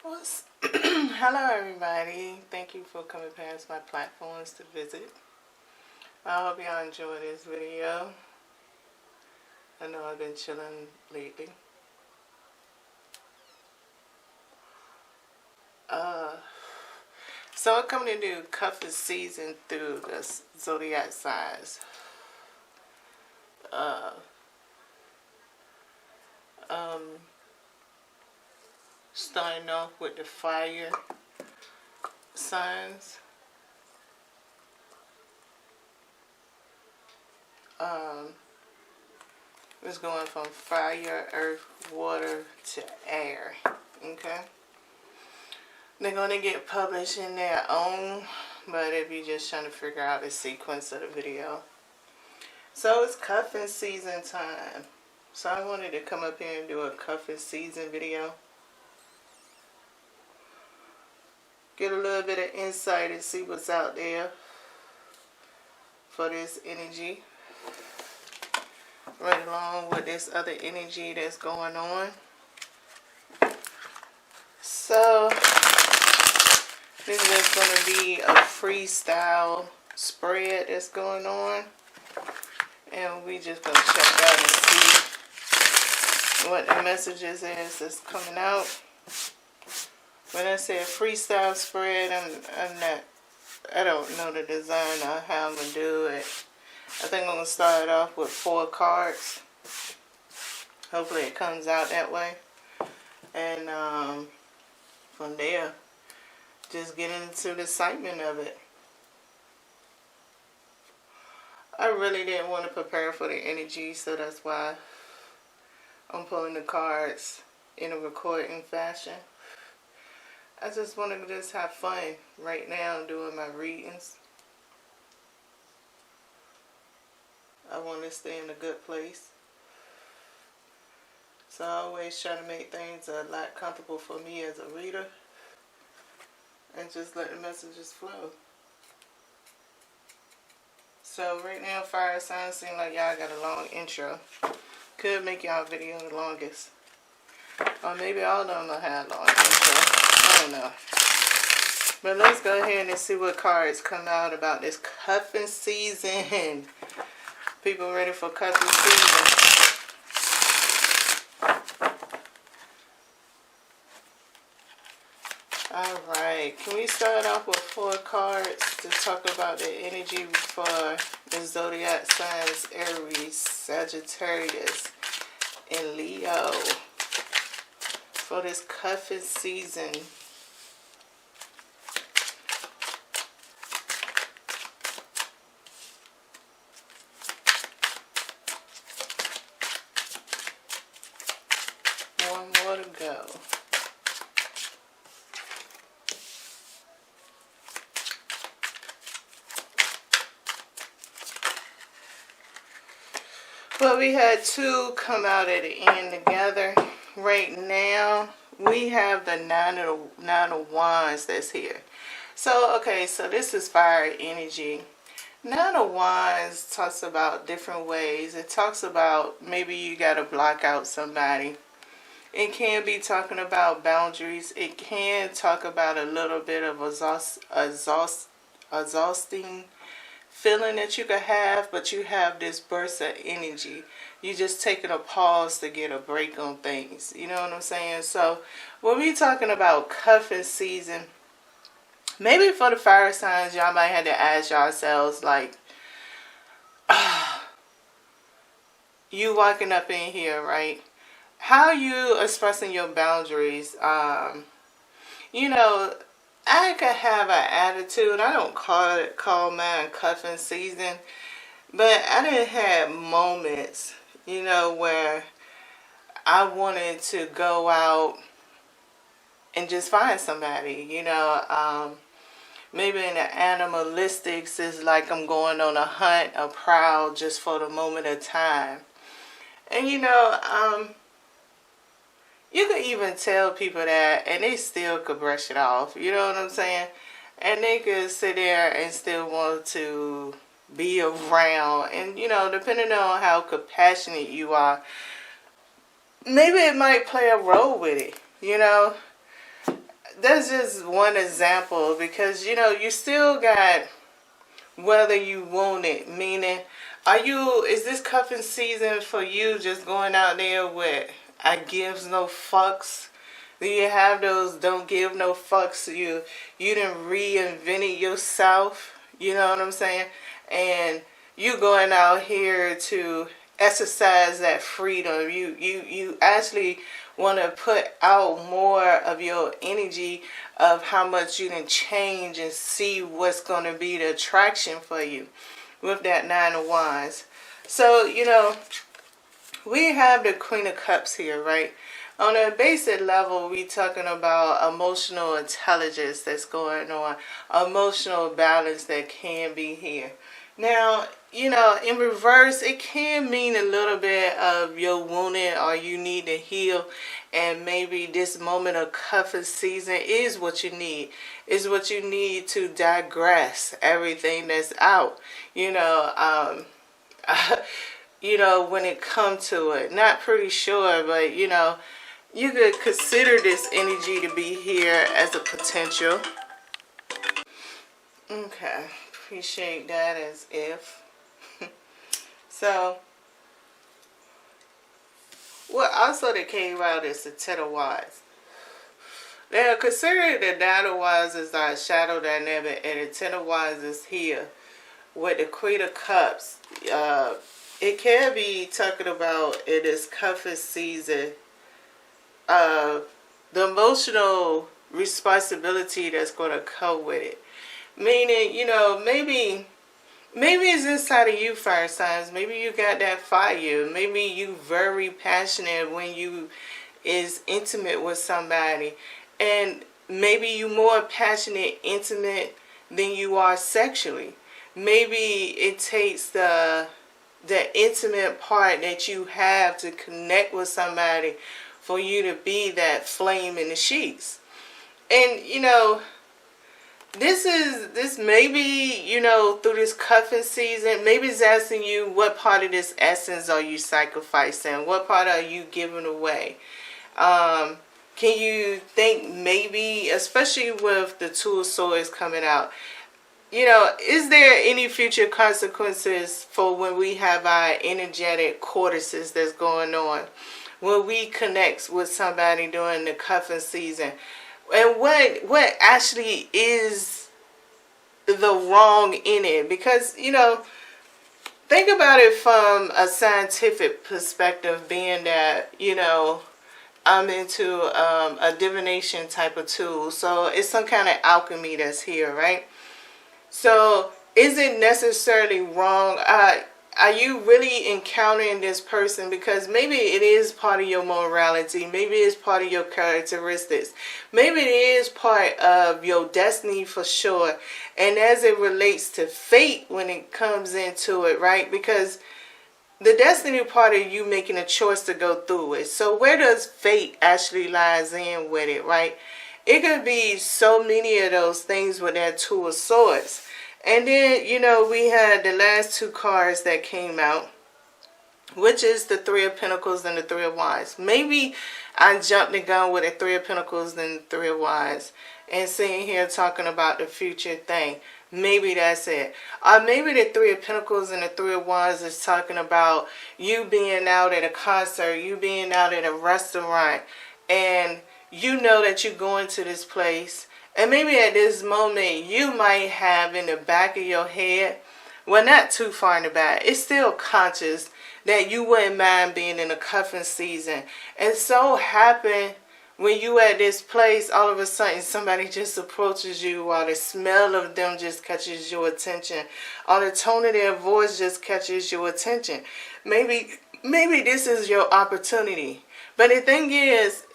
Hello everybody, thank you for coming past my platforms to visit. I hope y'all enjoy this video. I know I've been chilling lately. So I'm coming to do cuffing season through the zodiac signs. Starting off with the fire signs. It's going from fire, earth, water to air. Okay? They're going to get published in their own, but if you're just trying to figure out the sequence of the video. So it's cuffing season time. So I wanted to come up here and do a cuffing season video. Get a little bit of insight and see what's out there for this energy. Right along with this other energy that's going on. So this is just going to be a freestyle spread that's going on. And we just going to check out and see what the messages is that's coming out. When I say freestyle spread, I don't know the design or how I'm going to do it. I think I'm going to start off with 4 cards. Hopefully it comes out that way. And from there, just get into the excitement of it. I really didn't want to prepare for the energy, so that's why I'm pulling the cards in a recording fashion. I just want to just have fun right now doing my readings. I want to stay in a good place. So I always try to make things a lot comfortable for me as a reader. And just let the messages flow. So right now, fire signs seem like y'all got a long intro. Could make y'all video the longest. Or maybe all of them will have long intro. I don't know. But let's go ahead and see what cards come out about this cuffing season. People ready for cuffing season. Alright, can we start off with 4 cards to talk about the energy for the zodiac signs Aries, Sagittarius, and Leo for this cuffing season. One more to go. Well, we had 2 come out at the end together. Right now, we have the Nine of Wands that's here. So, okay, so this is fire energy. Nine of Wands talks about different ways. It talks about maybe you got to block out somebody. It can be talking about boundaries. It can talk about a little bit of exhausting feeling that you could have, but you have this burst of energy. You just taking a pause to get a break on things. You know what I'm saying? So when we talking about cuffing season, maybe for the fire signs, y'all might have to ask yourselves, like, you walking up in here, right? How you expressing your boundaries? You know, I could have an attitude. I don't call mine cuffing season, but I didn't have moments, you know, where I wanted to go out and just find somebody, you know. Maybe in the animalistics is like I'm going on a hunt, a prowl, just for the moment of time. And you know, you could even tell people that, and they still could brush it off. You know what I'm saying? And they could sit there and still want to be around. And, you know, depending on how compassionate you are, maybe it might play a role with it, you know? that's just one example, because you know you still got whether you want it, meaning is this cuffing season for you just going out there with I gives no fucks? Do you have those don't give no fucks? You done reinvented yourself, you know what I'm saying? And you going out here to exercise that freedom. You actually want to put out more of your energy of how much you can change and see what's going to be the attraction for you with that Nine of Wands. So, you know, we have the Queen of Cups here, right? On a basic level, we talking about emotional intelligence that's going on, emotional balance that can be here. Now, you know, in reverse, it can mean a little bit of you're wounded or you need to heal, and maybe this moment of cuffing season is what you need. Is what you need to digress everything that's out. You know, you know, when it comes to it, not pretty sure, but you know, you could consider this energy to be here as a potential. Okay. Appreciate that as if. So, what also that came out is the Ten of Wands. Now, considering the Nine of Wands is our shadow dynamic and the Ten of Wands is here with the Queen of Cups, it can be talking about in this cuffing season, the emotional responsibility that's going to come with it. Meaning, you know, maybe it's inside of you, fire signs. Maybe you got that fire. Maybe you very passionate when you is intimate with somebody. And maybe you more passionate, intimate than you are sexually. Maybe it takes the intimate part that you have to connect with somebody for you to be that flame in the sheets. And, you know, this maybe, you know, through this cuffing season, maybe it's asking you what part of this essence are you sacrificing? What part are you giving away? Can you think maybe, especially with the Two of Swords coming out, you know, is there any future consequences for when we have our energetic courtesies that's going on? When we connect with somebody during the cuffing season? And what actually is the wrong in it? Because, you know, think about it from a scientific perspective, being that, you know, I'm into a divination type of tool. So it's some kind of alchemy that's here, right? So is it necessarily wrong? Are you really encountering this person because maybe it is part of your morality, maybe it's part of your characteristics, maybe it is part of your destiny for sure, and as it relates to fate when it comes into it, right? Because the destiny part of you making a choice to go through it. So where does fate actually lies in with it, right? It could be so many of those things with that Two of Swords. And then, you know, we had the last two cards that came out, which is the Three of Pentacles and the Three of Wands. Maybe I jumped the gun with the Three of Pentacles and the Three of Wands and sitting here talking about the future thing. Maybe that's it. Or maybe the Three of Pentacles and the Three of Wands is talking about you being out at a concert, you being out at a restaurant, and you know that you're going to this place. And maybe at this moment, you might have in the back of your head, well, not too far in the back, it's still conscious that you wouldn't mind being in a cuffing season. And so happen when you at this place, all of a sudden somebody just approaches you, or the smell of them just catches your attention, or the tone of their voice just catches your attention. Maybe this is your opportunity. But the thing is,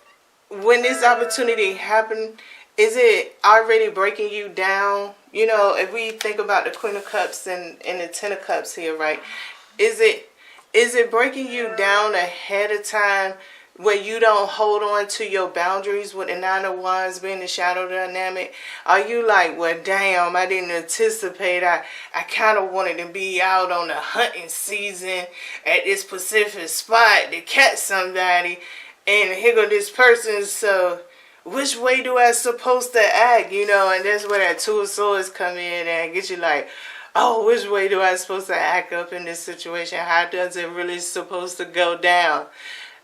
when this opportunity happened, is it already breaking you down? You know, if we think about the Queen of Cups and the Ten of Cups here, right? Is it breaking you down ahead of time where you don't hold on to your boundaries with the Nine of Wands being the shadow dynamic? Are you like, well, damn, I didn't anticipate. I kind of wanted to be out on the hunting season at this specific spot to catch somebody. And here go this person, so which way do I supposed to act? You know, and that's where that Two of Swords come in and get you like, oh, which way do I supposed to act up in this situation? How does it really supposed to go down?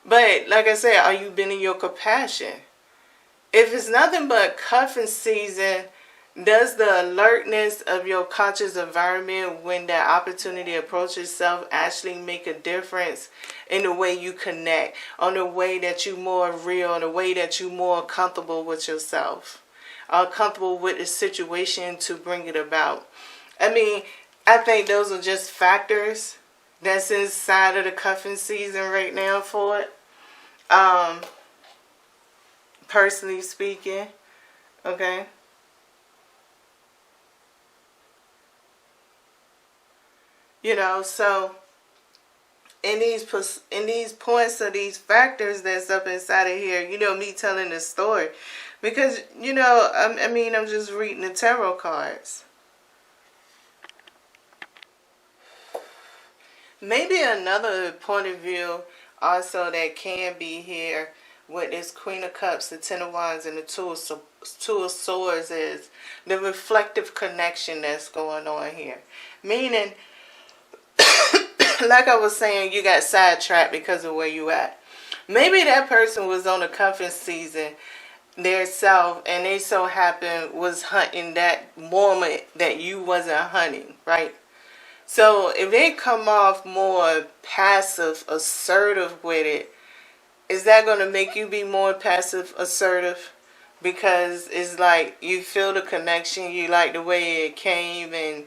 But like I said, are you bending your compassion? If it's nothing but cuffing season, does the alertness of your conscious environment when that opportunity approaches itself actually make a difference in the way you connect, on the way that you're more real, on the way that you're more comfortable with yourself, comfortable with the situation to bring it about? I mean, I think those are just factors that's inside of the cuffing season right now for it. Personally speaking, okay. You know, so in these points of these factors that's up inside of here, you know, me telling this story, because you know, I mean, I'm just reading the tarot cards. Maybe another point of view also that can be here with this Queen of Cups, the Ten of Wands, and the Two of Swords is the reflective connection that's going on here. Meaning, like I was saying, you got sidetracked because of where you at. Maybe that person was on a cuffing season their self, and they so happened was hunting that moment that you wasn't hunting, right? So if they come off more passive, assertive with it, is that going to make you be more passive, assertive? Because it's like you feel the connection, you like the way it came, and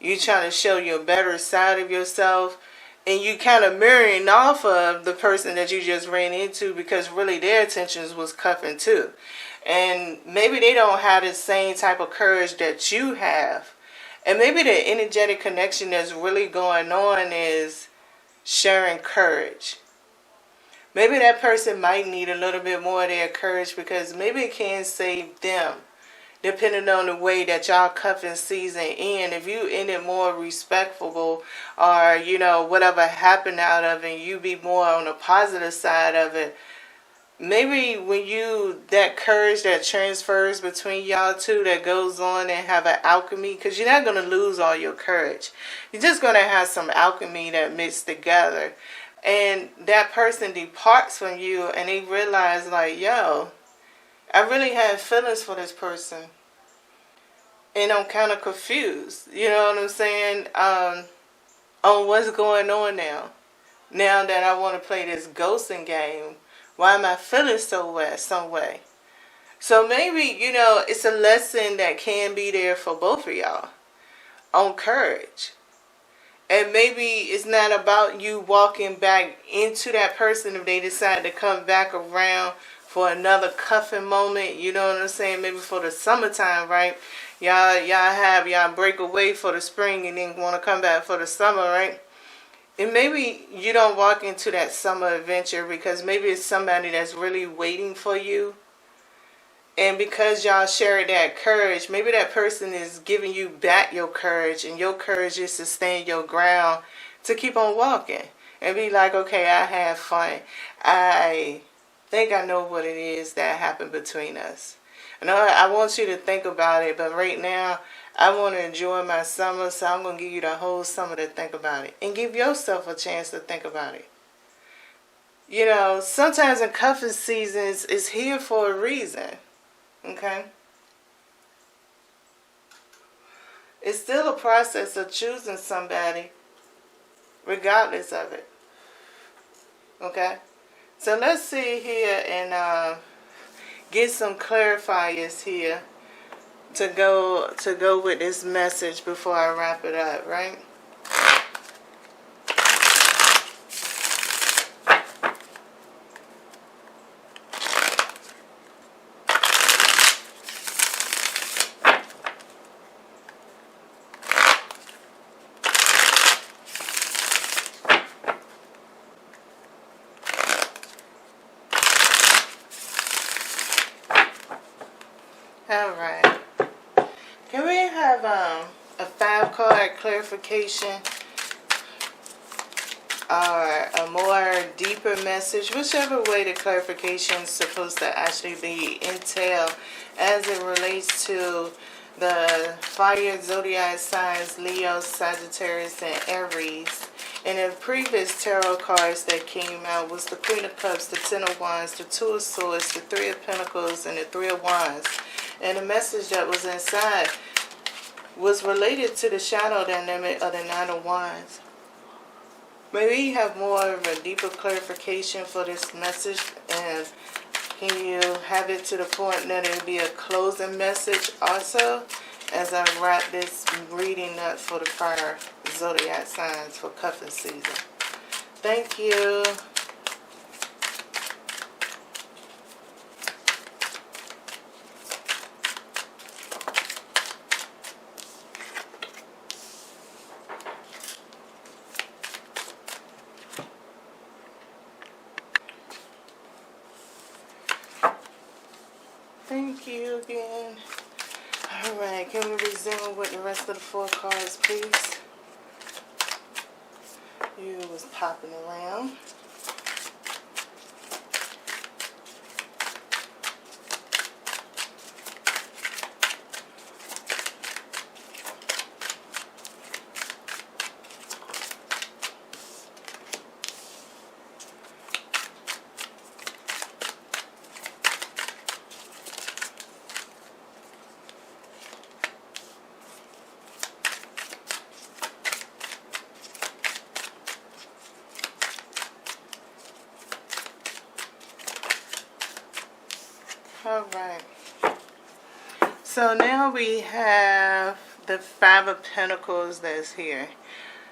you trying to show you a better side of yourself, and you kind of mirroring off of the person that you just ran into, because really their intentions was cuffing too. And maybe they don't have the same type of courage that you have. And maybe the energetic connection that's really going on is sharing courage. Maybe that person might need a little bit more of their courage, because maybe it can save them. Depending on the way that y'all cuffing season in, if you end it more respectful, or you know, whatever happened out of it, you be more on the positive side of it. Maybe when that courage that transfers between y'all two, that goes on and have an alchemy, because you're not going to lose all your courage. You're just going to have some alchemy that mixed together. And that person departs from you and they realize like, yo, I really have feelings for this person. And I'm kind of confused, you know what I'm saying, on what's going on now. Now that I want to play this ghosting game, why am I feeling some way? So maybe, you know, it's a lesson that can be there for both of y'all on courage. And maybe it's not about you walking back into that person if they decide to come back around for another cuffing moment, you know what I'm saying? Maybe for the summertime, right? Y'all break away for the spring and then want to come back for the summer, right? And maybe you don't walk into that summer adventure because maybe it's somebody that's really waiting for you. And because y'all share that courage, maybe that person is giving you back your courage, and your courage is to stand your ground to keep on walking and be like, okay, I had fun. I think I know what it is that happened between us. And I want you to think about it, but right now, I want to enjoy my summer, so I'm going to give you the whole summer to think about it. And give yourself a chance to think about it. You know, sometimes in cuffing seasons, it's here for a reason. Okay? It's still a process of choosing somebody, regardless of it. Okay? So let's see here and get some clarifiers here to go with this message before I wrap it up, right? Alright. Can we have a 5-card clarification or a more deeper message, whichever way the clarification is supposed to actually be entailed as it relates to the fire zodiac signs, Leo, Sagittarius, and Aries. And the previous tarot cards that came out was the Queen of Cups, the Ten of Wands, the Two of Swords, the Three of Pentacles, and the Three of Wands. And the message that was inside was related to the shadow dynamic of the Nine of Wands. Maybe you have more of a deeper clarification for this message, and can you have it to the point that it will be a closing message also, as I wrap this reading up for the fire zodiac signs for cuffing season. Thank you. Thank you again. Alright, can we resume with the rest of the 4 cards, please? You was popping around. Alright, so now we have the Five of Pentacles that's here.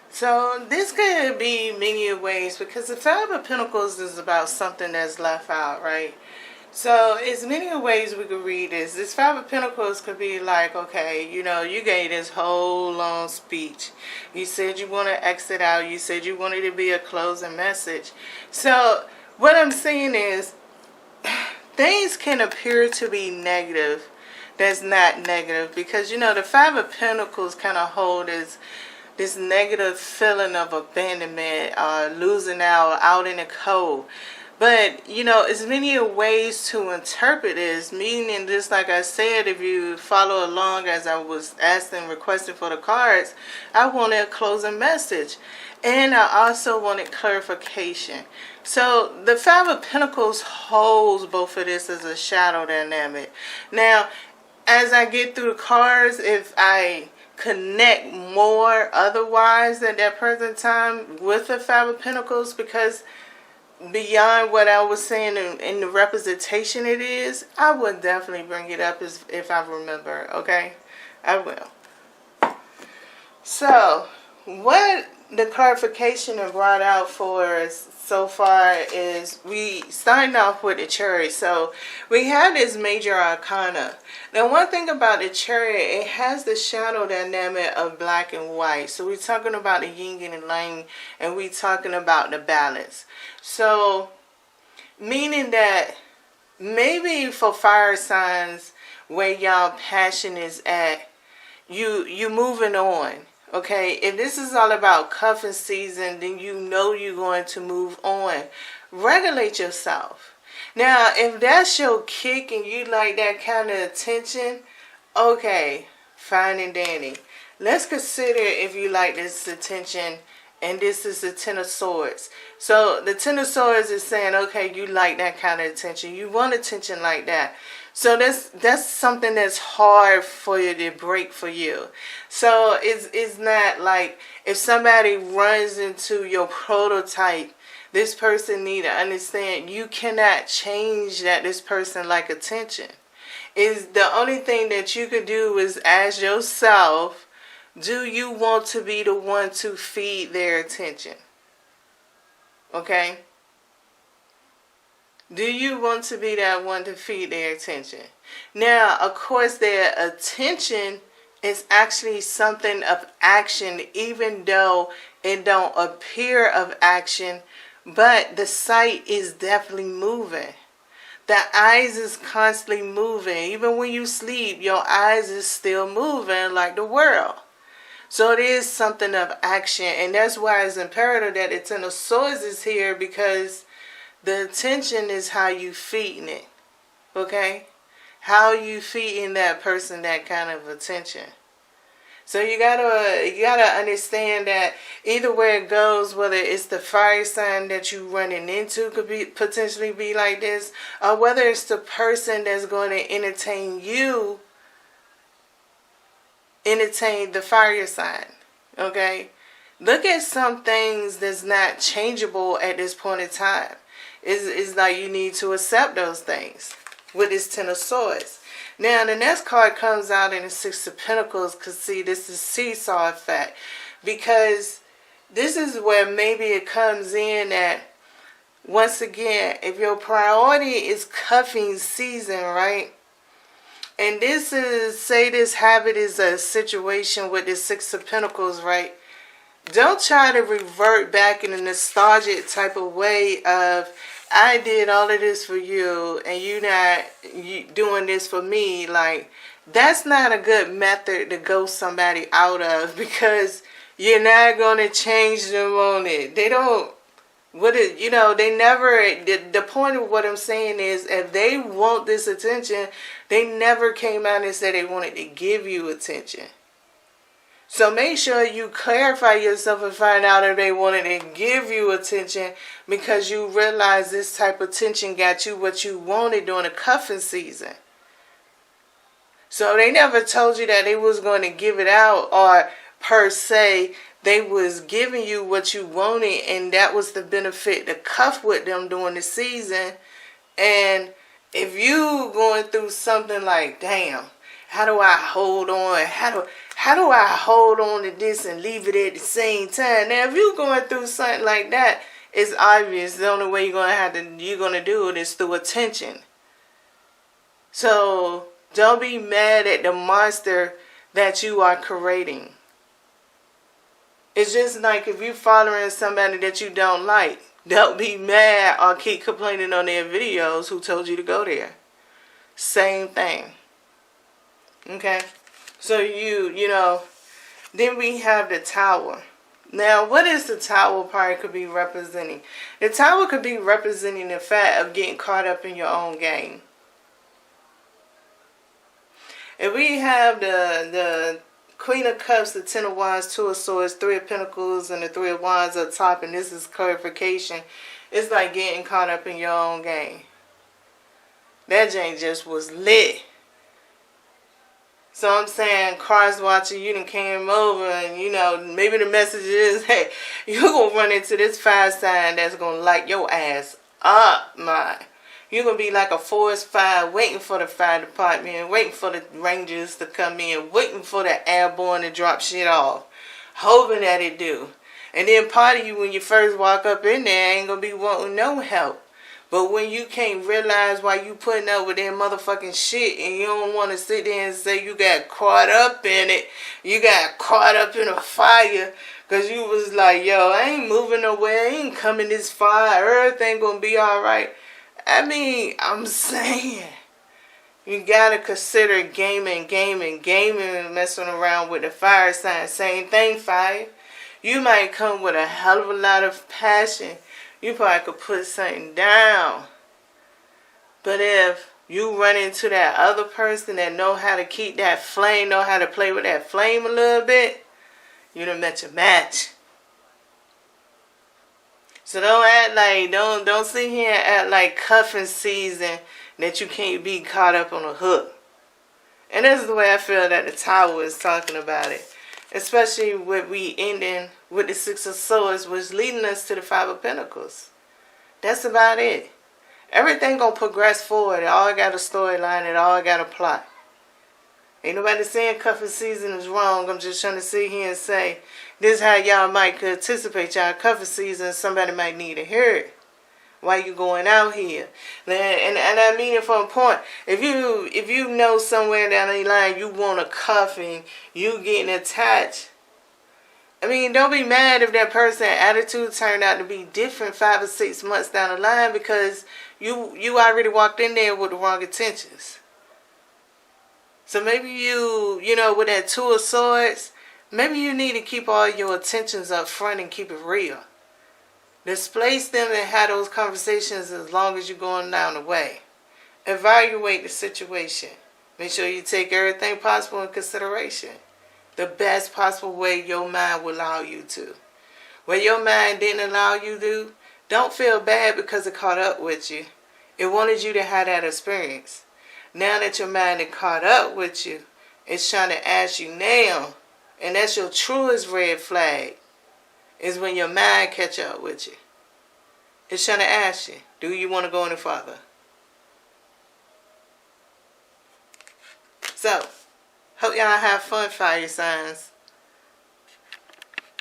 So this could be many ways, because the Five of Pentacles is about something that's left out, right? So it's many ways we could read this. This Five of Pentacles could be like, okay, you know, you gave this whole long speech. You said you want to exit out. You said you wanted to be a closing message. So what I'm saying is, things can appear to be negative that's not negative, because, you know, the Five of Pentacles kind of hold this negative feeling of abandonment, losing out in the cold. But, you know, it's many ways to interpret this, meaning, just like I said, if you follow along as I was asking, requesting for the cards, I wanted a closing message. And I also wanted clarification. So the Five of Pentacles holds both of this as a shadow dynamic. Now, as I get through the cards, if I connect more otherwise at that present time with the Five of Pentacles, because beyond what I was saying in the representation it is, I would definitely bring it up if I remember, okay? I will. So, what the clarification I brought out for us so far is, we starting off with the Chariot. So we have this major arcana. Now, one thing about the Chariot, it has the shadow dynamic of black and white. So we're talking about the yin and the yang, and we're talking about the balance. So meaning that maybe for fire signs, where y'all passion is at, you moving on. Okay, if this is all about cuffing season, then you know you're going to move on. Regulate yourself. Now, if that's your kick and you like that kind of attention, okay, fine and dandy. Let's consider if you like this attention, and this is the Ten of Swords. So the Ten of Swords is saying, okay, you like that kind of attention. You want attention like that. So that's something that's hard for you to break for you. So it's not like if somebody runs into your prototype, this person need to understand you cannot change that this person like attention. Is the only thing that you could do is ask yourself, do you want to be the one to feed their attention? Okay? Do you want to be that one to feed their attention? Now, of course, their attention is actually something of action, even though it don't appear of action, but the sight is definitely moving. The eyes is constantly moving. Even when you sleep, your eyes is still moving like the world. So it is something of action, and that's why it's imperative that the Ten of Swords is here, because the attention is how you feeding it. Okay? How you feeding that person that kind of attention. So you gotta understand that either way it goes, whether it's the fire sign that you running into could be potentially be like this, or whether it's the person that's going to entertain the fire sign. Okay? Look at some things that's not changeable at this point in time. It's like you need to accept those things with this Ten of Swords. Now, the next card comes out in the Six of Pentacles, because, see, this is seesaw effect. Because this is where maybe it comes in that, once again, if your priority is cuffing season, right? And this is, say this habit is a situation with the Six of Pentacles, right? Don't try to revert back in a nostalgic type of way of, I did all of this for you and you doing this for me. Like, that's not a good method to go somebody out of, because you're not going to change them on it. They don't, they never, the point of what I'm saying is, if they want this attention, they never came out and said they wanted to give you attention. So make sure you clarify yourself and find out if they wanted to give you attention, because you realize this type of attention got you what you wanted during the cuffing season. So they never told you that they was going to give it out, or per se, they was giving you what you wanted, and that was the benefit to cuff with them during the season. And if you going through something like, damn, how do I hold on? How do I hold on to this and leave it at the same time? Now, if you're going through something like that, it's obvious the only way you're gonna do it is through attention. So don't be mad at the monster that you are creating. It's just like if you're following somebody that you don't like, don't be mad or keep complaining on their videos who told you to go there. Same thing. Okay? So then we have the Tower. Now, what is the Tower part could be representing? The Tower could be representing the fact of getting caught up in your own game. If we have the Queen of Cups, the Ten of Wands, Two of Swords, Three of Pentacles, and the Three of Wands up top, and this is clarification, it's like getting caught up in your own game. That Jane just was lit. So I'm saying, cross watching, you done came over and, maybe the message is, hey, you're going to run into this fire sign that's going to light your ass up, man. You're going to be like a forest fire, waiting for the fire department, waiting for the rangers to come in, waiting for the airborne to drop shit off, hoping that it do. And then part of you, when you first walk up in there, ain't going to be wanting no help. But when you can't realize why you putting up with that motherfucking shit, and you don't want to sit there and say you got caught up in it, you got caught up in a fire, because you was like, yo, I ain't moving nowhere, I ain't coming this far, everything gonna be alright. I mean, I'm saying, you gotta consider gaming, and messing around with the fire sign. Same thing, fire. You might come with a hell of a lot of passion. You probably could put something down. But if you run into that other person that know how to keep that flame, know how to play with that flame a little bit, you done met your match. So don't act like, don't sit here and act like cuffing season that you can't be caught up on a hook. And this is the way I feel that the Tower is talking about it. Especially with we ending with the Six of Swords, which leading us to the Five of Pentacles. That's about it. Everything gonna progress forward. It all got a storyline. It all got a plot. Ain't nobody saying cuffing season is wrong. I'm just trying to sit here and say, this is how y'all might could anticipate y'all cuffing season. Somebody might need to hear it while you going out here. And I mean it from a point. If you know somewhere down the line you want a cuffing, you getting attached. I mean, don't be mad if that person's attitude turned out to be different 5 or 6 months down the line, because you already walked in there with the wrong intentions. So maybe you know, with that Two of Swords, Maybe you need to keep all your attentions up front and keep it real. Displace them and have those conversations as long as you're going down the way. Evaluate the situation. Make sure you take everything possible in consideration. The best possible way your mind will allow you to. Where your mind didn't allow you to, don't feel bad because it caught up with you. It wanted you to have that experience. Now that your mind is caught up with you, it's trying to ask you now, and that's your truest red flag, is when your mind catch up with you. It's trying to ask you, do you want to go any further? So, hope y'all have fun, fire signs.